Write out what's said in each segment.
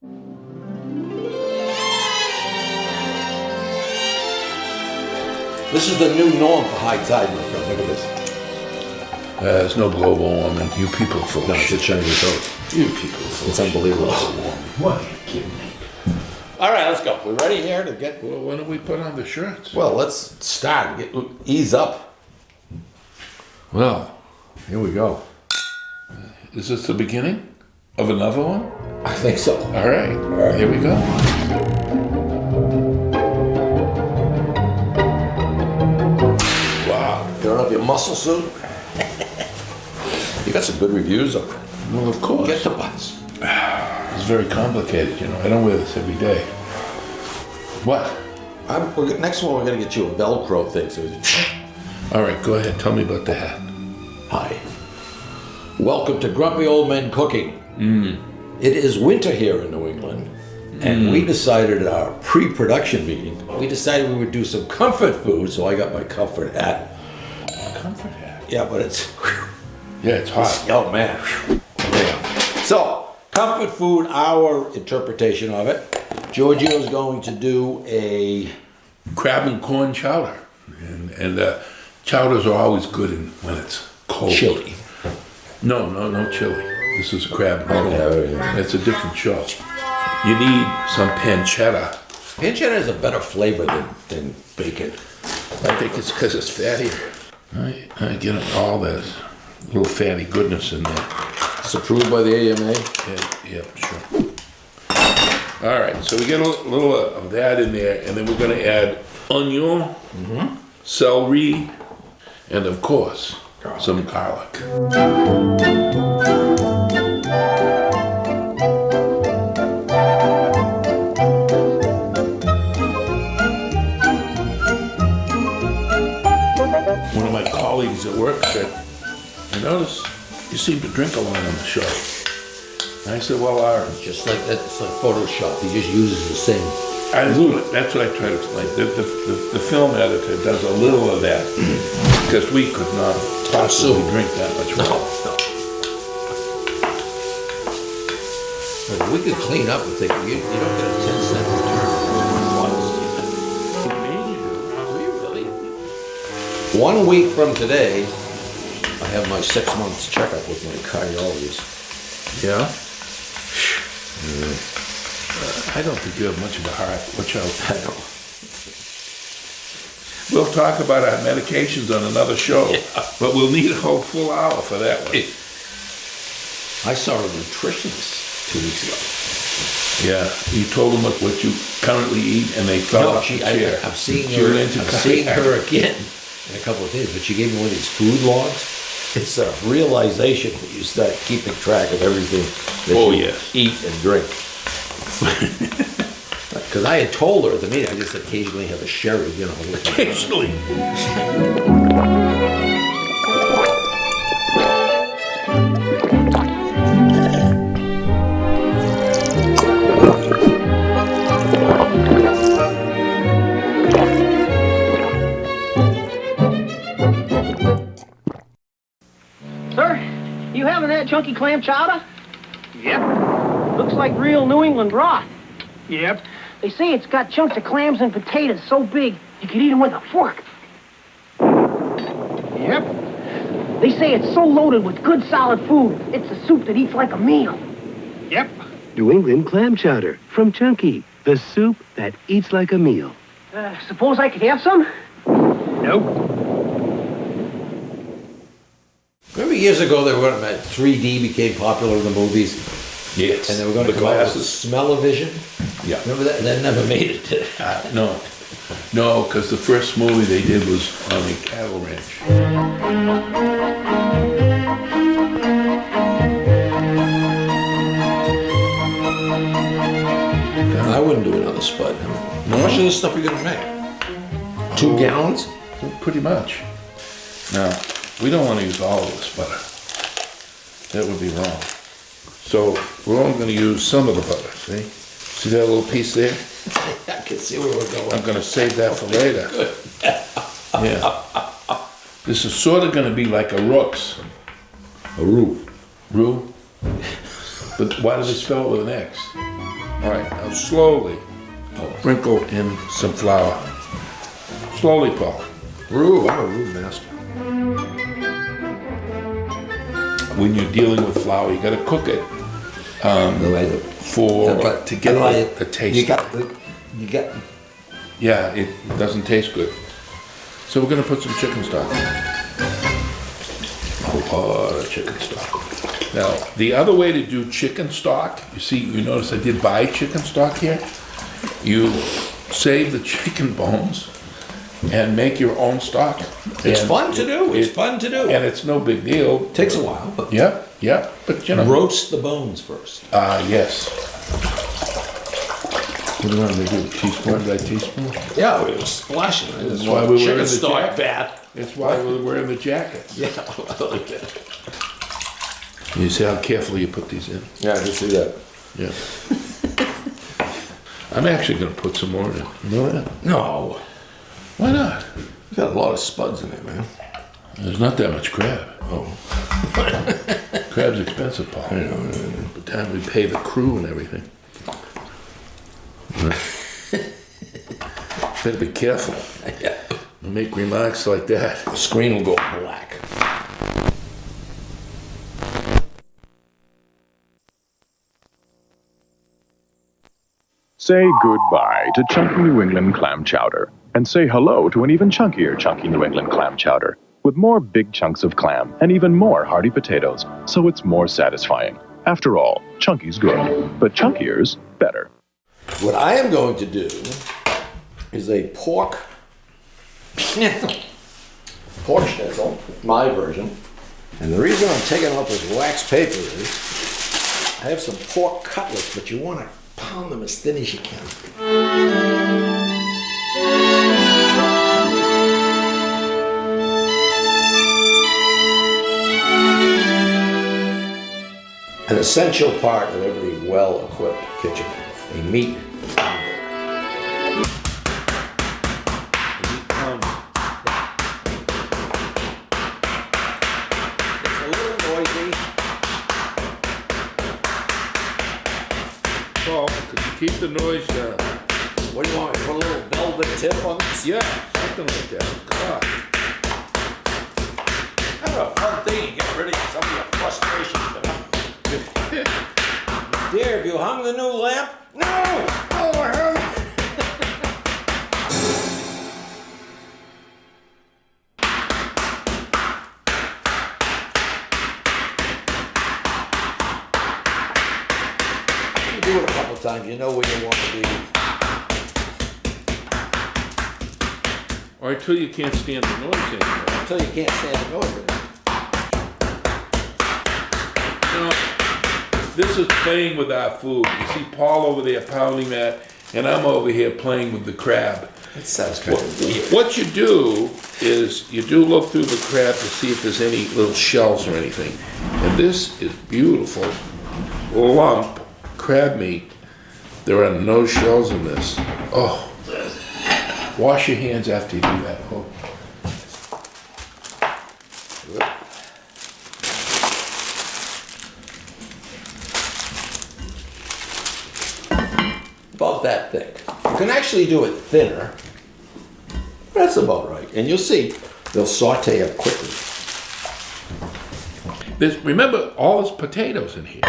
This is the new norm for high tide, my friend. Look at this. There's no global warming. You people are full No, of it's a shit. Chinese oak. You people are full It's of shit. unbelievable. Global warming. What are you kidding me? All right, let's go. We ready here to get... Well, when do we put on the shirts? Well, let's start. Ease up. Well, here we go. Is this the beginning of another one? I think so. All right. Here we go. Wow. Turn up your muscle suit. You got some good reviews on it. Well, of course. Get the butts. It's very complicated, you know. I don't wear this every day. What? Next one, we're going to get you a Velcro thing. So All right, go ahead. Tell me about the hat. Hi. Welcome to Grumpy Old Men Cooking. It is winter here in New England, and we decided at our pre-production meeting, we decided we would do some comfort food, so I got my comfort hat. Comfort hat. Yeah, but it's... Yeah, it's hot. Oh, man. Yeah. So, comfort food, our interpretation of it. Giorgio's going to do a... Crab and corn chowder. And chowders are always good when it's cold. chili. No chili. This is crab and corn. yeah. It's a different show. You need some pancetta. Pancetta has a better flavor than bacon. I think it's because it's fattier. I get all that little fatty goodness in there. It's approved by the AMA. Yeah, sure. All right, so we get a little of that in there, and then we're going to add onion, celery, and of course, some garlic. One of my colleagues at work said, I notice you seem to drink a lot on the show. And I said, well, Just like that, it's like Photoshop. He just uses the same. that's what I try to explain. The film editor does a little of that because we could not possibly drink that much water. Well, we could clean up and think, you don't get a 10-cent return. Do you really? 1 week from today, I have my 6 months checkup with my cardiologist. Yeah? I don't think you have much of a heart. Watch out. I know. We'll talk about our medications on another show, but we'll need a whole full hour for that one. I saw a nutritionist 2 weeks ago. Yeah, you told them what you currently eat, and they fell off the chair. I've seen She her. went into I've seen her again in a couple of days, but she gave me one of these food logs. It's a realization when you start keeping track of everything that you eat and drink. Because I had told her at the meeting, I just occasionally have a sherry, you know. Occasionally. Sir, you having that chunky clam chowder? Yep. Looks like real New England broth. Yep. They say it's got chunks of clams and potatoes so big you could eat them with a fork. Yep. They say it's so loaded with good solid food, it's a soup that eats like a meal. Yep. New England clam chowder from Chunky, the soup that eats like a meal. Suppose I could have some? Nope. Remember years ago they were going to 3D became popular in the movies? Yes. And they were going to come out with smell-o-vision? Yeah. Remember that? And that never made it. No, because the first movie they did was on a cattle ranch. I wouldn't do another spud. How much of this stuff are you going to make? 2 gallons? Pretty much. Now, we don't want to use all of this butter. That would be wrong. So we're only going to use some of the butter, see? See that little piece there? I can see where we're going. I'm going to save that for later. Good. Yeah. This is sort of going to be like a Rook's. A roux. Roux? But why do they spell it with an X? All right, now slowly sprinkle in some flour. Slowly, Paul. Roux, I'm a roux master. When you're dealing with flour, you got to cook it to get a taste. You got. Yeah, it doesn't taste good. So we're gonna put some chicken stock. A lot of chicken stock. Now, the other way to do chicken stock, you notice I did buy chicken stock here. You save the chicken bones and make your own stock. It's fun to do. It's fun to do. And it's no big deal. Takes a while, but Yeah, but you know. roast the bones first. Yes. What do you want me to do? Teaspoon by teaspoon? Yeah, we were splashing it. That's why we were in chicken the stock jacket. bad. That's why we're wearing the jackets. Yeah, I like that. You see how carefully you put these in? Yeah, I can see that. Yeah. I'm actually going to put some more in. You know that? No, Why not? you got a lot of spuds in it, man. There's not that much crab. Oh, Crab's expensive, Paul. By the time we pay the crew and everything. Better be careful. yeah. Make remarks like that. The screen will go black. Say goodbye to chunky New England clam chowder and say hello to an even chunkier chunky New England clam chowder with more big chunks of clam and even more hearty potatoes, so it's more satisfying. After all, chunky's good, but chunkier's better. What I am going to do is a pork schnitzel. Pork schnitzel, my version. And the reason I'm taking out this wax paper is I have some pork cutlets, but you want to pound them as thin as you can. An essential part of every well-equipped kitchen, a meat pounder. It's a little noisy. Paul, could you keep the noise down? What do you want? Put a little velvet tip on this? Yeah, something like that. God. Kind of a fun thing. You get rid of some of your frustrations. You know? Dear, have you hung the new lamp? No! Oh, I haven't. You do it a couple times, you know where you want to be. Or until you can't stand the noise anymore. Until you can't stand the noise. You know, this is playing with our food. You see Paul over there pounding that, and I'm over here playing with the crab. It sounds kind of weird. What you do is you do look through the crab to see if there's any little shells or anything. And this is beautiful lump crab meat. There are no shells in this. Oh, wash your hands after you do that. Oh. About that thick. You can actually do it thinner. That's about right. And you'll see, they'll saute up quickly. Remember, all this potatoes in here.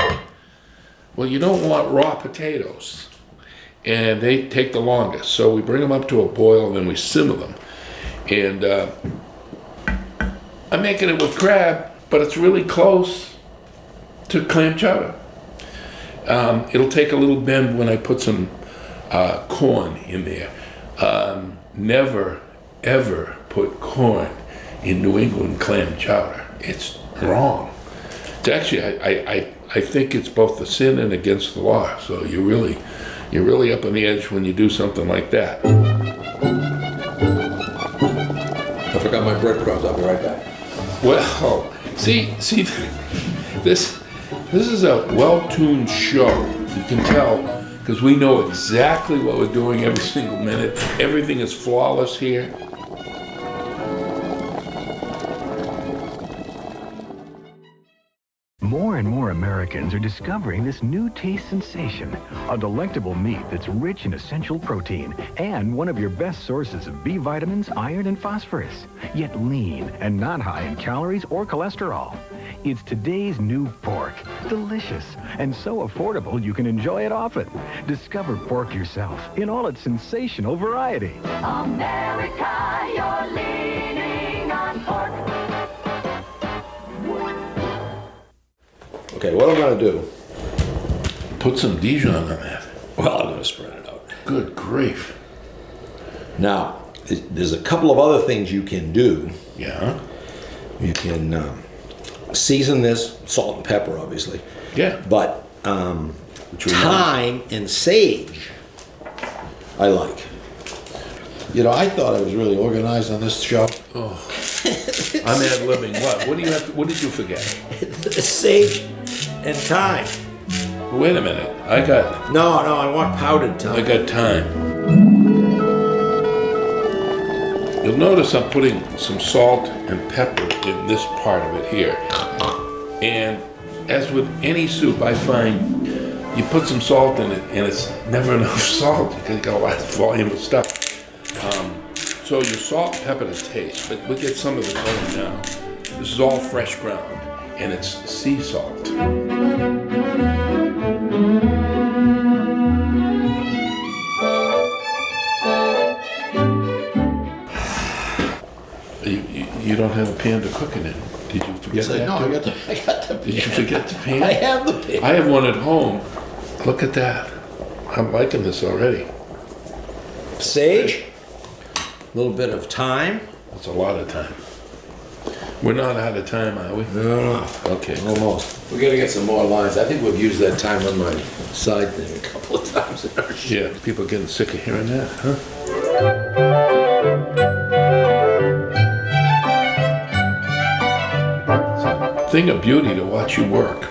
Well, you don't want raw potatoes. And they take the longest. So we bring them up to a boil and then we simmer them. And I'm making it with crab, but it's really close to clam chowder. It'll take a little bend when I put some corn in there. Never, ever put corn in New England clam chowder. It's wrong. It's actually, I think it's both a sin and against the law. So you're really up on the edge when you do something like that. I forgot my breadcrumbs. I'll be right back. Well, see, this is a well-tuned show. You can tell because we know exactly what we're doing every single minute. Everything is flawless here. More and more Americans are discovering this new taste sensation, a delectable meat that's rich in essential protein and one of your best sources of B vitamins, iron, and phosphorus, yet lean and not high in calories or cholesterol. It's today's new pork, delicious and so affordable you can enjoy it often. Discover pork yourself in all its sensational variety. America, you're leaning on pork. Okay, what I'm gonna do, Put some Dijon on that. well, I'm gonna spread it out. Good grief. Now, there's a couple of other things you can do. Yeah? You can season this, salt and pepper, obviously. Yeah. But thyme and sage, I like. You know, I thought I was really organized on this show. I'm ad-libbing. What did you forget? Sage and thyme. Wait a minute. I got I want powdered thyme. time. You'll notice I'm putting some salt and pepper in this part of it here. And as with any soup, I find you put some salt in it and it's never enough salt because you got a lot of volume of stuff. So you salt and pepper to taste, but we'll get some of the color now. This is all fresh ground and it's sea salt. You don't have a pan to cook it in. Did you forget that? No, too? I got the pan. Did you forget the pan? I have the pan. I have one at home. Look at that. I'm liking this already. Sage, a little bit of thyme. That's a lot of time. We're not out of time, are we? No. Okay. Almost. We're gonna get some more lines. I think we've used that time on my side thing a couple of times in our show. Yeah, people are getting sick of hearing that, huh? It's a thing of beauty to watch you work.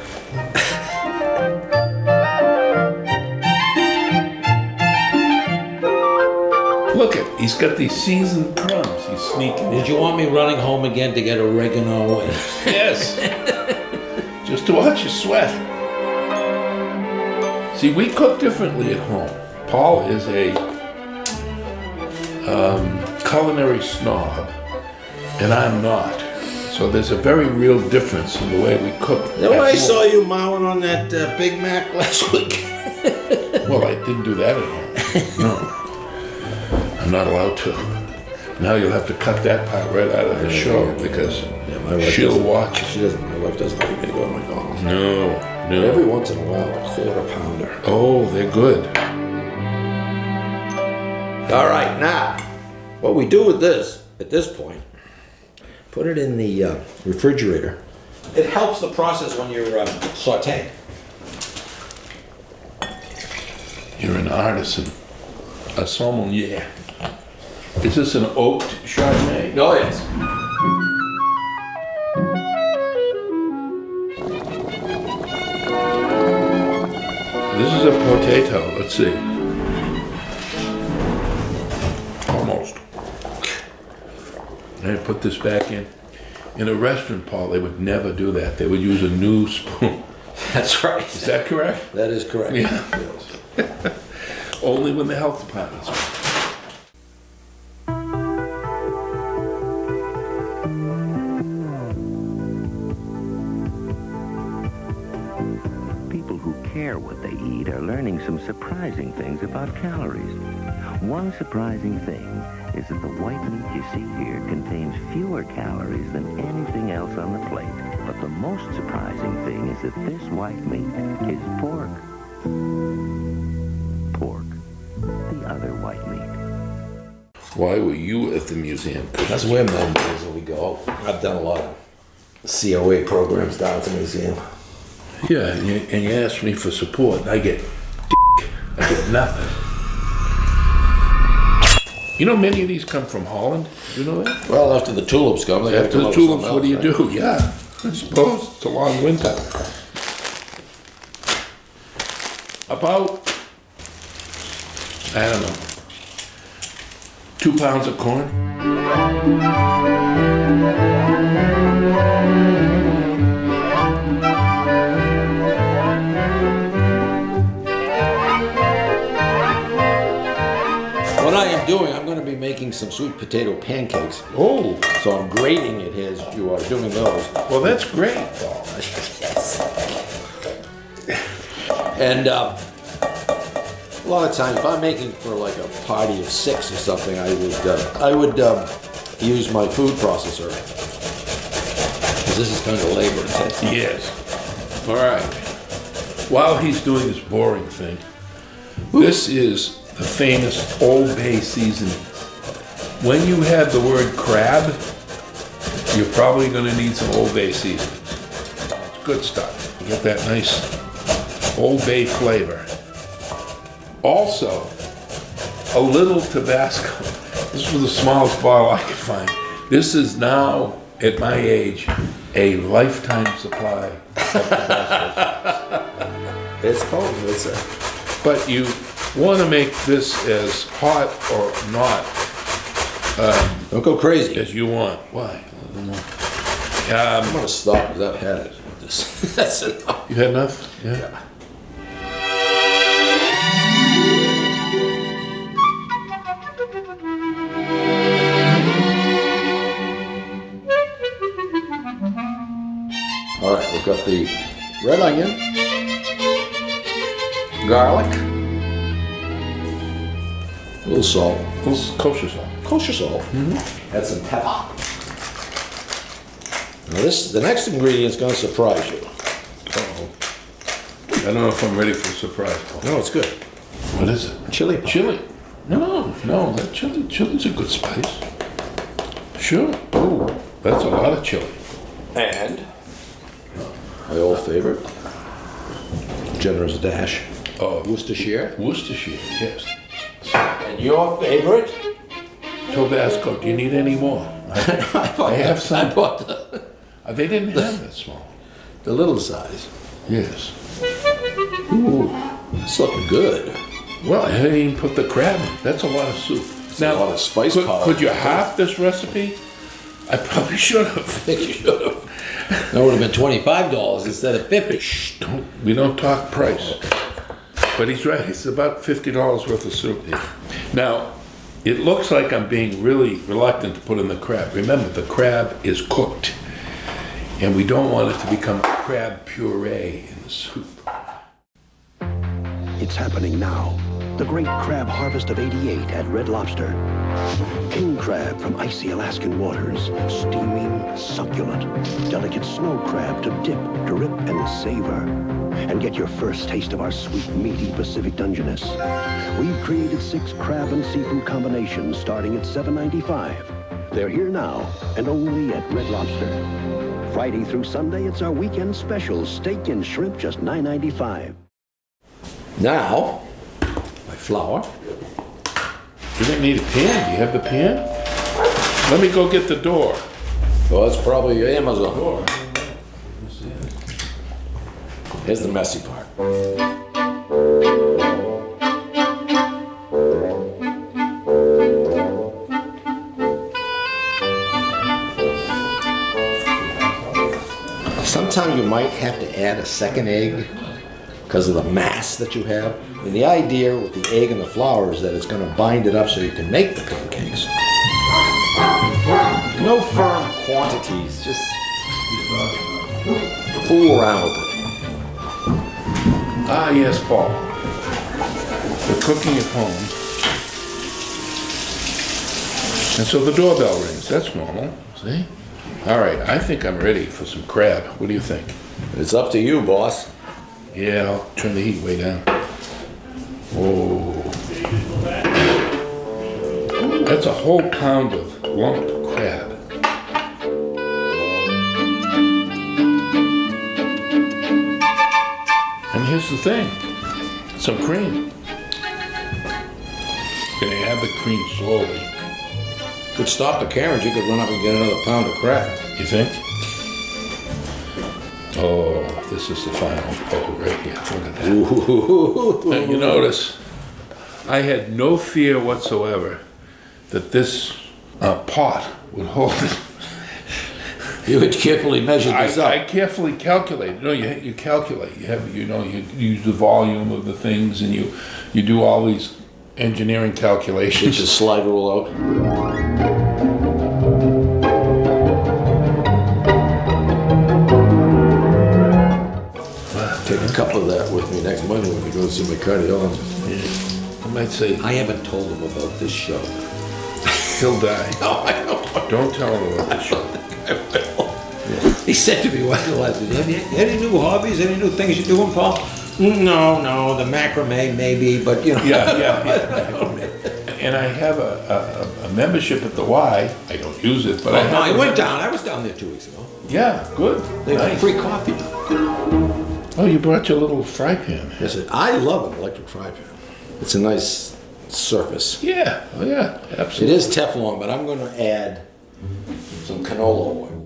Look at, he's got these seasoned crumbs he's sneaking in. Did you want me running home again to get oregano? Yes. Just to watch you sweat. See, we cook differently at home. Paul is a culinary snob, and I'm not. So there's a very real difference in the way we cook. Then when at I home. saw you mowing on that Big Mac last week. Well, I didn't do that at home. No. I'm not allowed to. Now you'll have to cut that part right out of the show because she'll watch. She doesn't. My wife doesn't like me to go to McDonald's. No. But every once in a while, a quarter pounder. Oh, they're good. All right, now, what we do with this, at this point, put it in the refrigerator. It helps the process when you're sauteing. You're an artisan. A sommelier. Is this an oaked Chardonnay? Oh, yes. This is a potato. Let's see. Almost. I put this back in. In a restaurant, Paul, they would never do that. They would use a new spoon. That's right. Is that correct? That is correct. Yeah. Yes. Only when the health department's on. People who care what they eat are learning some surprising things about calories. One surprising thing is that the white meat you see here contains fewer calories than anything else on the plate. But the most surprising thing is that this white meat is pork. Pork. The other white meat. Why were you at the museum? That's where members we go. I've done a lot of COA programs down at the museum. Yeah, and you asked me for support. I get I get nothing. You know, many of these come from Holland. You know that? Well, after the tulips come, they After the tulips, what do you do? Yeah, I suppose it's a long winter. About, I don't know, 2 pounds of corn. making some sweet potato pancakes. Oh, So I'm grating it as you are doing those. well, that's great. Yes. And a lot of times, if I'm making for like a party of 6 or something, I would use my food processor. 'Cause this is kind of labor intensive. Yes. All right. While he's doing this boring thing, this is the famous Old Bay seasoning. When you have the word crab, you're probably going to need some Old Bay seasoning. It's good stuff. You get that nice Old Bay flavor. Also, a little Tabasco. This was the smallest bottle I could find. This is now, at my age, a lifetime supply of Tabasco. It's cold. But you want to make this as hot or not Don't go crazy. as you want. Why? I don't know. I'm gonna stop because I've had it. That's enough. You had enough? Yeah. All right, we've got the red onion, garlic, a little salt, A little kosher salt. kosher salt, add some pepper. Now the next ingredient's gonna surprise you. Uh-oh. I don't know if I'm ready for a surprise. No, it's good. What is it? Chili. Chili. No, that chili's a good spice. Sure. Oh, that's a lot of chili. And my old favorite, generous dash Oh, Worcestershire. Worcestershire, yes. And your favorite? Tabasco, do you need any more? I have some. I bought the They didn't have that small. little size. Yes. Ooh, it's looking good. Well, I didn't even put the crab in. That's a lot of soup. a lot of spice power. Could you half this recipe? I probably should have. I think you should have. That would have been $25 instead of $50. Shh, we don't talk price. But he's right. It's about $50 worth of soup here. Now, it looks like I'm being really reluctant to put in the crab. Remember, the crab is cooked. And we don't want it to become crab puree in the soup. It's happening now. The great crab harvest of '88 at Red Lobster. King crab from icy Alaskan waters. Steaming, succulent. Delicate snow crab to dip, drip, and savor. And get your first taste of our sweet, meaty Pacific Dungeness. We've created 6 crab and seafood combinations starting at $7.95. They're here now and only at Red Lobster. Friday through Sunday, it's our weekend special. Steak and shrimp, just $9.95. Now, my flour. You don't need a pan. Do you have the pan? Let me go get the door. Well, that's probably Amazon. Here's the messy part. Sometimes you might have to add a second egg because of the mass that you have. And the idea with the egg and the flour is that it's going to bind it up so you can make the pancakes. No firm quantities, just fool around with it. Ah, yes, Paul. We're cooking at home. And so the doorbell rings. That's normal, see? All right, I think I'm ready for some crab. What do you think? It's up to you, boss. Yeah, I'll turn the heat way down. Oh. That's a whole pound of lumped crab. And here's the thing, some cream. Gonna add the cream slowly. Could stop the carriage, you could run up and get another pound of crab. You think? Oh, this is the final. Oh, right here, look at that. Ooh. Now, you notice, I had no fear whatsoever that this pot would hold it. You had carefully measured this up. I carefully calculate. No, you calculate. You use the volume of the things, and you do all these engineering Get calculations. your slide rule out. Take a cup of that with me next Monday when we go see my cardiologist. I might say, I haven't told him about this show. he'll die. No, I don't. Don't tell him about the show. He said to me one of the last days, have you any new hobbies, any new things you're doing, Paul? No, the macrame maybe, but you know. Yeah. And I have a membership at the Y. I don't use it, but I went down. I was down there 2 weeks ago. Yeah, good. They had Nice. free coffee. Oh, you brought your little fry pan. Yes, I love an electric fry pan. It's a nice surface. Yeah, oh yeah, It absolutely. is Teflon, but I'm going to add some canola oil.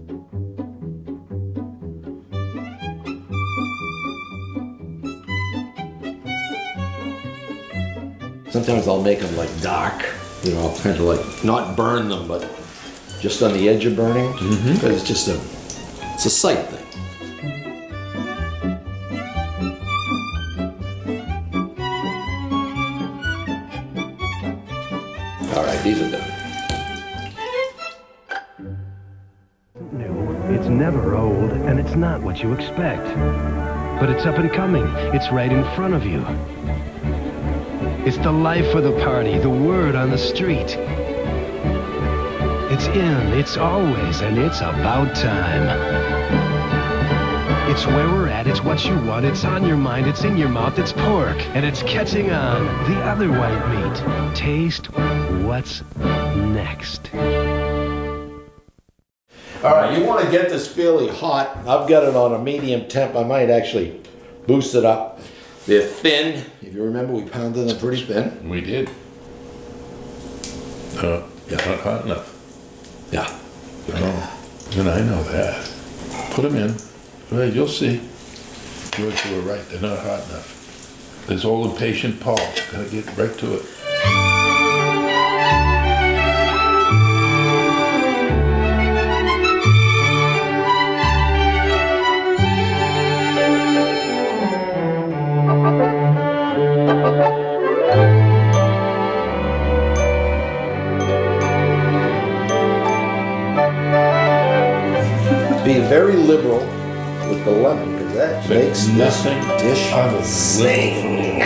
Sometimes I'll make them like dark, you know, I'll kind of like not burn them, but just on the edge of burning, because it's just it's a sight thing. All right, these are done. New. It's never old, and it's not what you expect. But it's up and coming. It's right in front of you. It's the life of the party, the word on the street. It's in, it's always, and it's about time. It's where we're at, it's what you want, it's on your mind, it's in your mouth, it's pork, and it's catching on. The other white meat. Taste what's next. All right, you want to get this fairly hot. I've got it on a medium temp. I might actually boost it up. They're thin. If you remember, we pounded them pretty thin. We did. Not hot enough. Yeah. Oh, and I know that. Put them in. Well, you'll see. George, you were right. They're not hot enough. There's old impatient Paul. Gotta get right to it. Be very liberal with the lemon, because that But makes this nothing dish other than sing.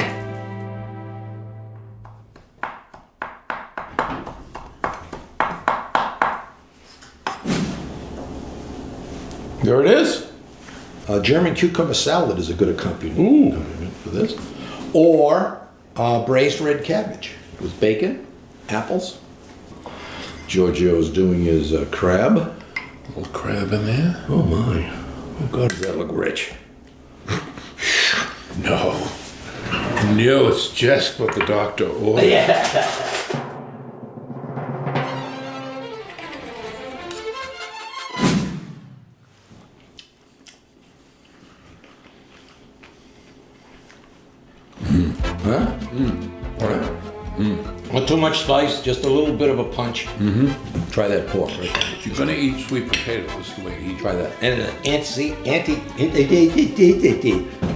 There it is. German cucumber salad is a good accompaniment for this. Or braised red cabbage with bacon, apples. Giorgio's doing his crab. Little crab in there. Oh my. Oh God, does that look rich? No. No, it's just what the doctor ordered. Huh? All right. Not too much spice, just a little bit of a punch. Try that pork right there. If you're gonna eat sweet potato, this is the way to eat. Try that. And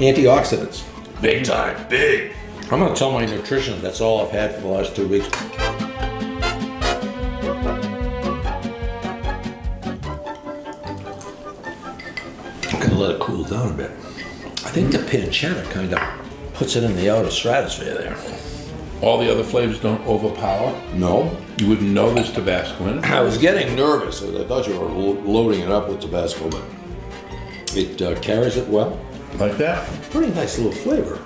antioxidants. Big time. Big. I'm gonna tell my nutritionist that's all I've had for the last 2 weeks. I'm gonna let it cool down a bit. I think the pancetta kind of puts it in the outer stratosphere there. All the other flavors don't overpower. No. You wouldn't know there's Tabasco in it. I was getting nervous. I thought you were loading it up with Tabasco, but it carries it well. Like that. Pretty nice little flavor.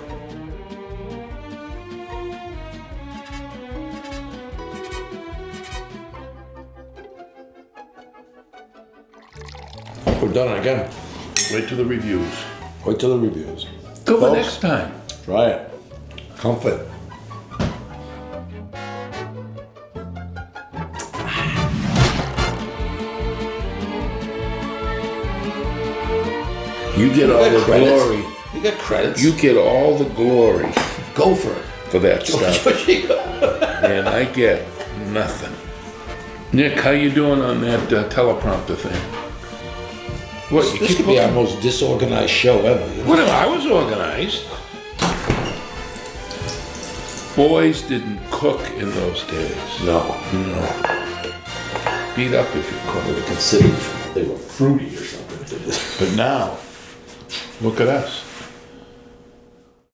We're done again. Wait till the reviews. Wait till the reviews. Go for Folks, next time. Try it. Comfort. You get all the credits. glory. You got credits. You get all the glory go for it. for that stuff. And I get nothing. Nick, how you doing on that teleprompter thing? What, you This keep could be our looking? most disorganized show ever. You know? Whatever, I was organized. boys didn't cook in those days. No. Beat up if you They cook. were considered, they were fruity or something. But now, look at us.